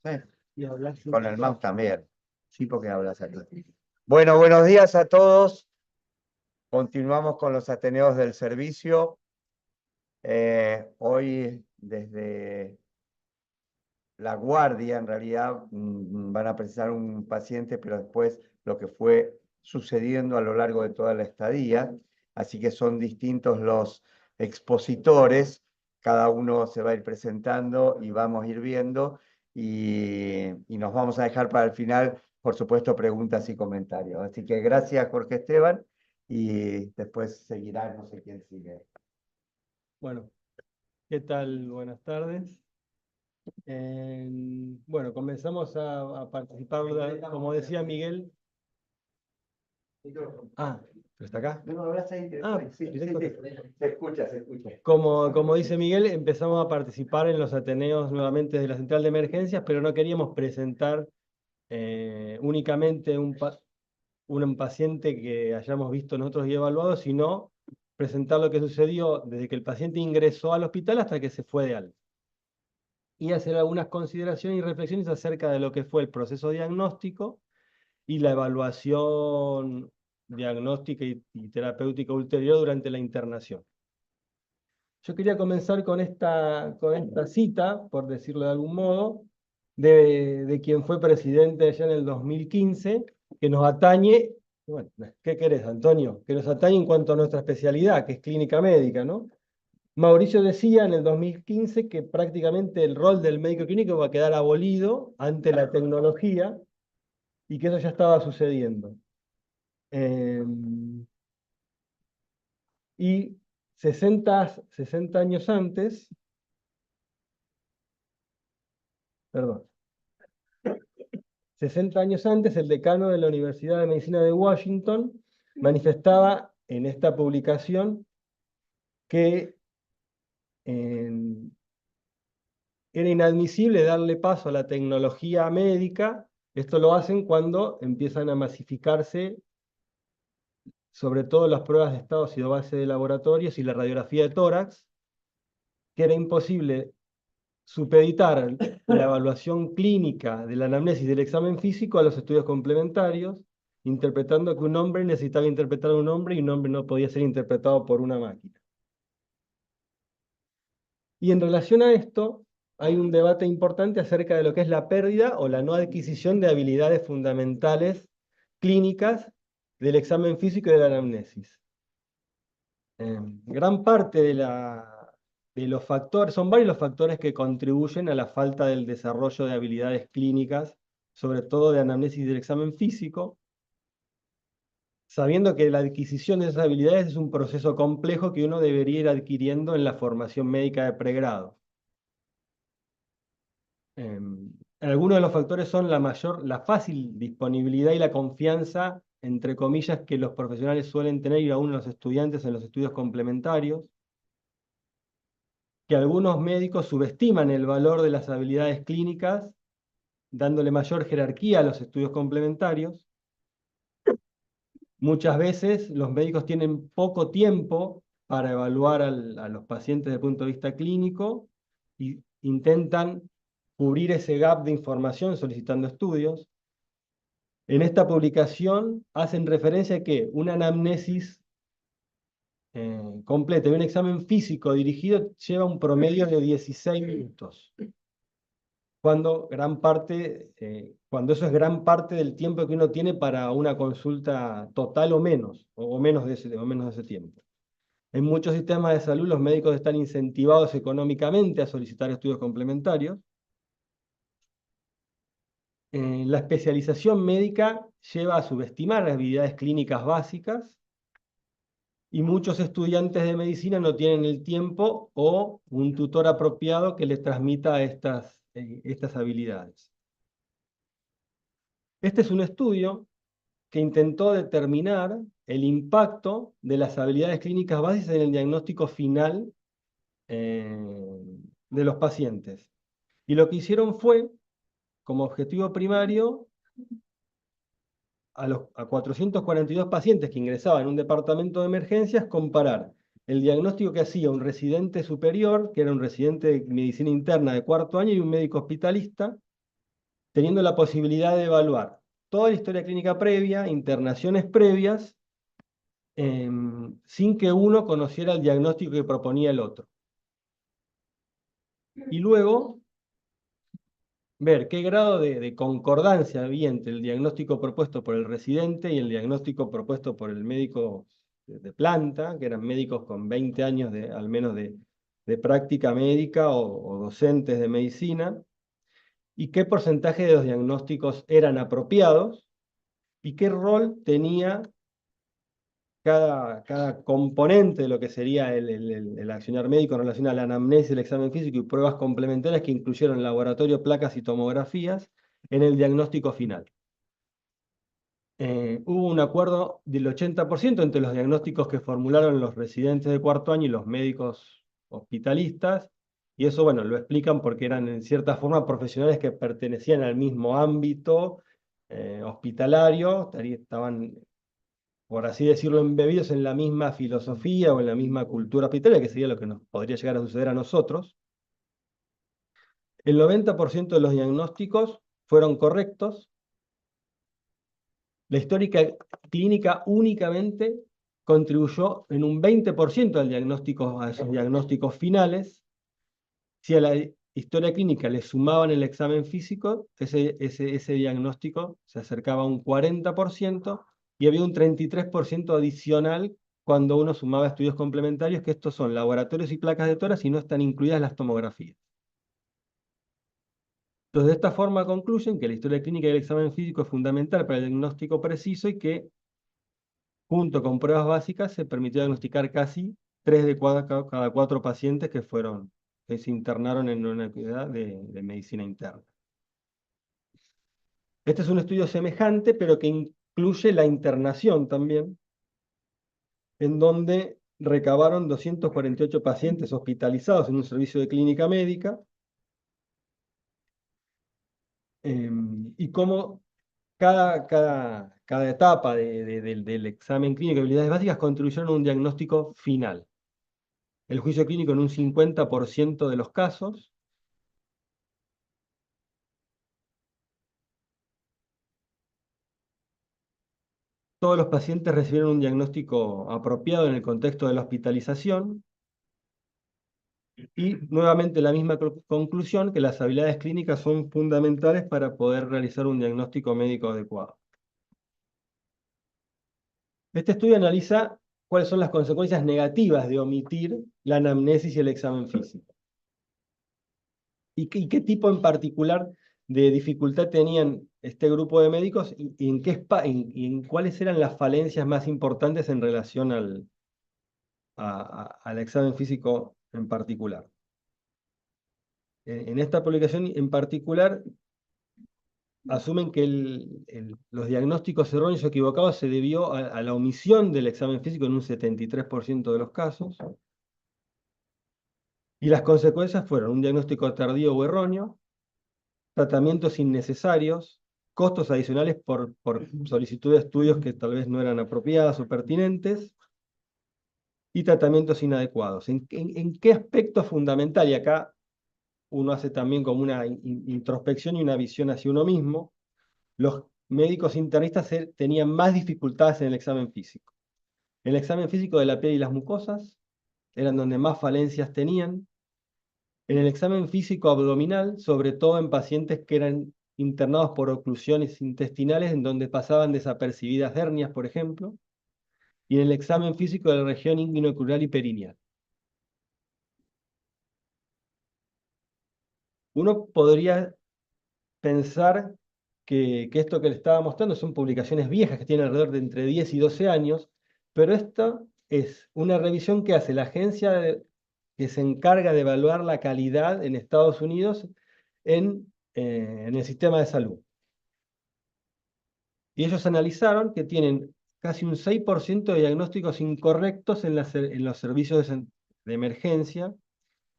Sí, Y hablas con el mouse también. Sí, porque hablas aquí. Bueno, buenos días a todos. Continuamos con los Ateneos del Servicio. Hoy desde La Guardia, en realidad, van a precisar un paciente, pero después lo que fue sucediendo a lo largo de toda la estadía. Así que son distintos los expositores. Cada uno se va a ir presentando y vamos a ir viendo. Y nos vamos a dejar para el final, por supuesto, preguntas y comentarios. Así que gracias, Jorge Esteban. Y después seguirá, no sé quién sigue. Bueno, ¿qué tal? Buenas tardes. Bueno, comenzamos a participar, como decía Miguel. Ah, ¿pero está acá? No, hablas ahí. Ah, Sí, directo. se escucha, se escucha. Como dice Miguel, empezamos a participar en los Ateneos nuevamente de la Central de Emergencias, pero no queríamos presentar únicamente un paciente que hayamos visto nosotros y evaluado, sino presentar lo que sucedió desde que el paciente ingresó al hospital hasta que se fue de alta. Y hacer algunas consideraciones y reflexiones acerca de lo que fue el proceso diagnóstico y la evaluación diagnóstica y terapéutica ulterior durante la internación. Yo quería comenzar con esta cita, por decirlo de algún modo, de quien fue presidente allá en el 2015, que nos atañe. Bueno, ¿qué querés, Antonio? Que nos atañe en cuanto a nuestra especialidad, que es clínica médica, ¿no? Mauricio decía en el 2015 que prácticamente el rol del médico clínico va a quedar abolido ante la tecnología y que eso ya estaba sucediendo. Eh, y 60 años antes, perdón, 60 años antes, el decano de la Universidad de Medicina de Washington manifestaba en esta publicación que era inadmisible darle paso a la tecnología médica. Esto lo hacen cuando empiezan a masificarse sobre todo las pruebas de estado base de laboratorios y la radiografía de tórax, que era imposible supeditar la evaluación clínica de la anamnesis del examen físico a los estudios complementarios, interpretando que un hombre necesitaba interpretar a un hombre y un hombre no podía ser interpretado por una máquina. Y en relación a esto, hay un debate importante acerca de lo que es la pérdida o la no adquisición de habilidades fundamentales clínicas del examen físico y de la anamnesis. Gran parte de los factores, son varios los factores que contribuyen a la falta del desarrollo de habilidades clínicas, sobre todo de anamnesis del examen físico, sabiendo que la adquisición de esas habilidades es un proceso complejo que uno debería ir adquiriendo en la formación médica de pregrado. Algunos de los factores son la fácil disponibilidad y la confianza, entre comillas, que los profesionales suelen tener y aún los estudiantes en los estudios complementarios, que algunos médicos subestiman el valor de las habilidades clínicas, dándole mayor jerarquía a los estudios complementarios. Muchas veces los médicos tienen poco tiempo para evaluar a los pacientes desde el punto de vista clínico y intentan cubrir ese gap de información solicitando estudios. En esta publicación hacen referencia a que una anamnesis completa y un examen físico dirigido lleva un promedio de 16 minutos. Cuando cuando eso es gran parte del tiempo que uno tiene para una consulta total o menos de ese tiempo. En muchos sistemas de salud los médicos están incentivados económicamente a solicitar estudios complementarios. La especialización médica lleva a subestimar las habilidades clínicas básicas y muchos estudiantes de medicina no tienen el tiempo o un tutor apropiado que les transmita estas habilidades. Este es un estudio que intentó determinar el impacto de las habilidades clínicas básicas en el diagnóstico final de los pacientes. Y lo que hicieron fue, como objetivo primario, a 442 pacientes que ingresaban en un departamento de emergencias, comparar el diagnóstico que hacía un residente superior, que era un residente de medicina interna de cuarto año, y un médico hospitalista, teniendo la posibilidad de evaluar toda la historia clínica previa, internaciones previas, sin que uno conociera el diagnóstico que proponía el otro. Y luego ver qué grado de concordancia había entre el diagnóstico propuesto por el residente y el diagnóstico propuesto por el médico de planta, que eran médicos con 20 años al menos de práctica médica o docentes de medicina, y qué porcentaje de los diagnósticos eran apropiados y qué rol tenía cada componente de lo que sería el accionar médico en relación a la anamnesis, el examen físico y pruebas complementarias que incluyeron laboratorio, placas y tomografías en el diagnóstico final. Hubo un acuerdo del 80% entre los diagnósticos que formularon los residentes de cuarto año y los médicos hospitalistas, y eso, bueno, lo explican porque eran en cierta forma profesionales que pertenecían al mismo ámbito hospitalario, estaban, por así decirlo, embebidos en la misma filosofía o en la misma cultura hospitalaria, que sería lo que nos podría llegar a suceder a nosotros. El 90% de los diagnósticos fueron correctos. La histórica clínica únicamente contribuyó en un 20% a esos diagnósticos finales. Si a la historia clínica le sumaban el examen físico, ese diagnóstico se acercaba a un 40%, y había un 33% adicional cuando uno sumaba estudios complementarios, que estos son laboratorios y placas de tórax y no están incluidas las tomografías. Entonces, de esta forma concluyen que la historia clínica y el examen físico es fundamental para el diagnóstico preciso y que, junto con pruebas básicas, se permitió diagnosticar casi 3 de cada 4 pacientes que se internaron en una unidad de medicina interna. Este es un estudio semejante, pero que incluye la internación también, en donde recabaron 248 pacientes hospitalizados en un servicio de clínica médica, y cómo cada etapa del examen clínico de habilidades básicas contribuyeron a un diagnóstico final. El juicio clínico en un 50% de los casos. Todos los pacientes recibieron un diagnóstico apropiado en el contexto de la hospitalización. Y nuevamente la misma conclusión, que las habilidades clínicas son fundamentales para poder realizar un diagnóstico médico adecuado. Este estudio analiza cuáles son las consecuencias negativas de omitir la anamnesis y el examen físico. ¿Y qué tipo en particular de dificultad tenían este grupo de médicos y en cuáles eran las falencias más importantes en relación al examen físico en particular? En esta publicación en particular asumen que los diagnósticos erróneos o equivocados se debió a la omisión del examen físico en un 73% de los casos. Y las consecuencias fueron un diagnóstico tardío o erróneo, tratamientos innecesarios, costos adicionales por solicitud de estudios que tal vez no eran apropiadas o pertinentes, y tratamientos inadecuados. ¿En qué aspecto fundamental? Y acá uno hace también como una introspección y una visión hacia uno mismo. Los médicos internistas tenían más dificultades en el examen físico. El examen físico de la piel y las mucosas eran donde más falencias tenían. En el examen físico abdominal, sobre todo en pacientes que eran internados por oclusiones intestinales, en donde pasaban desapercibidas hernias, por ejemplo. Y en el examen físico de la región inguinocrural y perineal. Uno podría pensar que esto que le estaba mostrando son publicaciones viejas que tienen alrededor de entre 10 y 12 años, pero esta es una revisión que hace la agencia que se encarga de evaluar la calidad en Estados Unidos en el sistema de salud. Y ellos analizaron que tienen casi un 6% de diagnósticos incorrectos en los servicios de emergencia.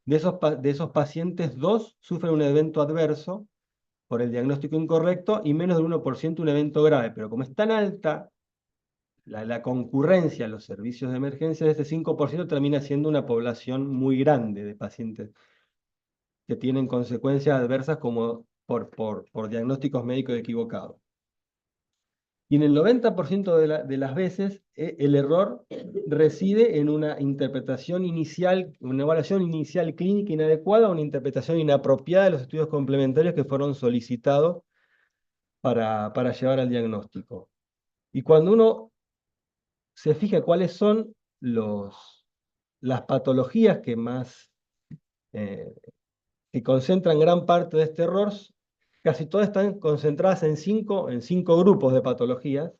De esos pacientes, 2 sufren un evento adverso por el diagnóstico incorrecto y menos del 1% un evento grave. Pero como es tan alta la concurrencia a los servicios de emergencia, este 5% termina siendo una población muy grande de pacientes que tienen consecuencias adversas como por diagnósticos médicos equivocados. Y en el 90% de las veces, el error reside en una interpretación inicial, una evaluación inicial clínica inadecuada o una interpretación inapropiada de los estudios complementarios que fueron solicitados para llevar al diagnóstico. Y cuando uno se fija cuáles son las patologías que concentran gran parte de este error, casi todas están concentradas en cinco grupos de patologías,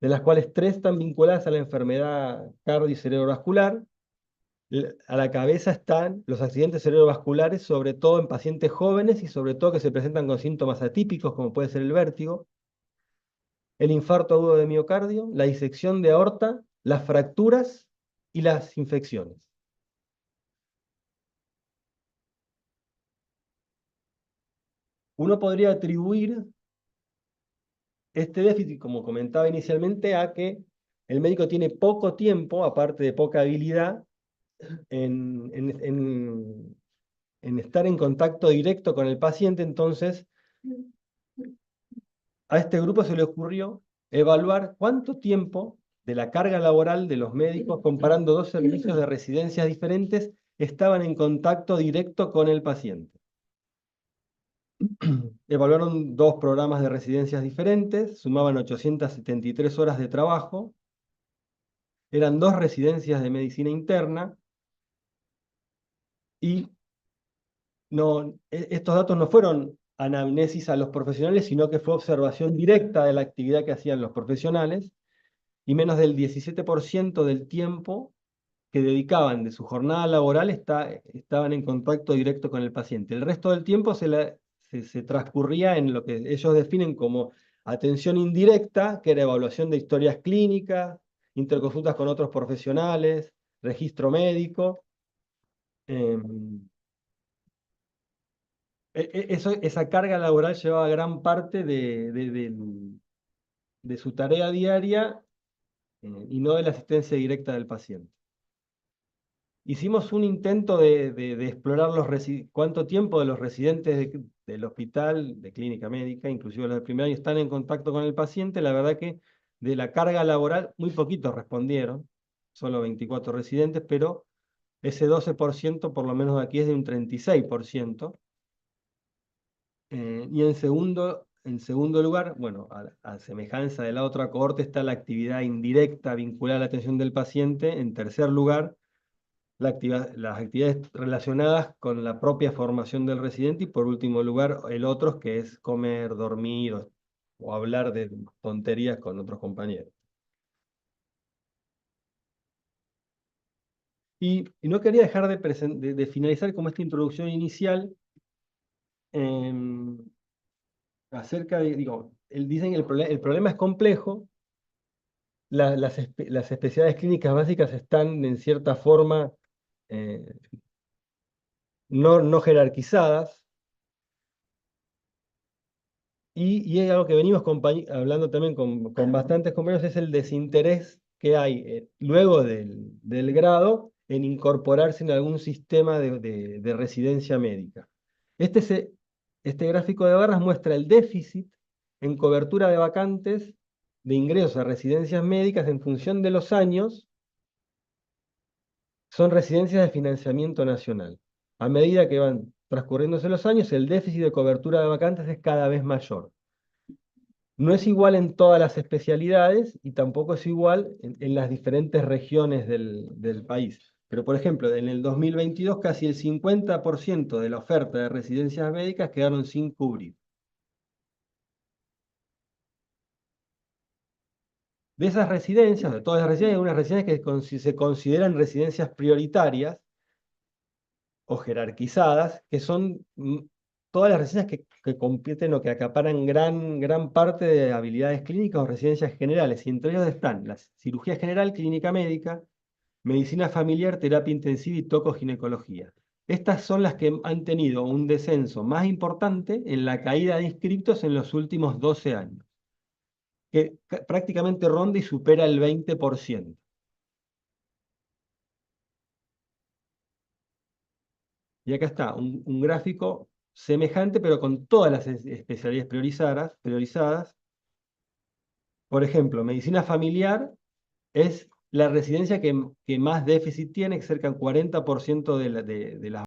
de las cuales 3 están vinculadas a la enfermedad cardio y cerebrovascular. A la cabeza están los accidentes cerebrovasculares, sobre todo en pacientes jóvenes y sobre todo que se presentan con síntomas atípicos, como puede ser el vértigo, el infarto agudo de miocardio, la disección de aorta, las fracturas y las infecciones. Uno podría atribuir este déficit, como comentaba inicialmente, a que el médico tiene poco tiempo, aparte de poca habilidad, en estar en contacto directo con el paciente. Entonces, a este grupo se le ocurrió evaluar cuánto tiempo de la carga laboral de los médicos, comparando 2 servicios de residencias diferentes, estaban en contacto directo con el paciente. Evaluaron 2 programas de residencias diferentes, sumaban 873 horas de trabajo, eran 2 residencias de medicina interna, y estos datos no fueron anamnesis a los profesionales, sino que fue observación directa de la actividad que hacían los profesionales, y menos del 17% del tiempo que dedicaban de su jornada laboral estaban en contacto directo con el paciente. El resto del tiempo se transcurría en lo que ellos definen como atención indirecta, que era evaluación de historias clínicas, interconsultas con otros profesionales, registro médico. Esa carga laboral llevaba gran parte de su tarea diaria, y no de la asistencia directa del paciente. Hicimos un intento de explorar cuánto tiempo de los residentes del hospital, de clínica médica, inclusive los del primer año, están en contacto con el paciente. La verdad que de la carga laboral muy poquitos respondieron, solo 24 residentes, pero ese 12% por lo menos aquí es de un 36%. Y en segundo lugar, bueno, a semejanza de la otra cohorte, está la actividad indirecta vinculada a la atención del paciente. En tercer lugar, las actividades relacionadas con la propia formación del residente. Y por último lugar, el otro, que es comer, dormir o hablar de tonterías con otros compañeros. Y no quería dejar de finalizar como esta introducción inicial, em, acerca de, digo, dicen que el problema es complejo. Las especialidades clínicas básicas están en cierta forma eh, no jerarquizadas, y es algo que venimos hablando también con bastantes compañeros, es el desinterés que hay luego del grado en incorporarse en algún sistema de residencia médica. Este gráfico de barras muestra el déficit en cobertura de vacantes de ingresos a residencias médicas en función de los años. Son residencias de financiamiento nacional. A medida que van transcurriéndose los años, el déficit de cobertura de vacantes es cada vez mayor. No es igual en todas las especialidades y tampoco es igual en las diferentes regiones del país. Pero, por ejemplo, en el 2022 casi el 50% de la oferta de residencias médicas quedaron sin cubrir. De esas residencias, de todas las residencias, hay unas residencias que se consideran residencias prioritarias o jerarquizadas, que son todas las residencias que compiten o que acaparan gran parte de habilidades clínicas o residencias generales. Y entre ellos están la cirugía general, clínica médica, medicina familiar, terapia intensiva y tocoginecología. Estas son las que han tenido un descenso más importante en la caída de inscriptos en los últimos 12 años, que prácticamente ronda y supera el 20%. Y acá está un gráfico semejante, pero con todas las especialidades priorizadas. Por ejemplo, medicina familiar es la residencia que más déficit tiene, cerca del 40% de las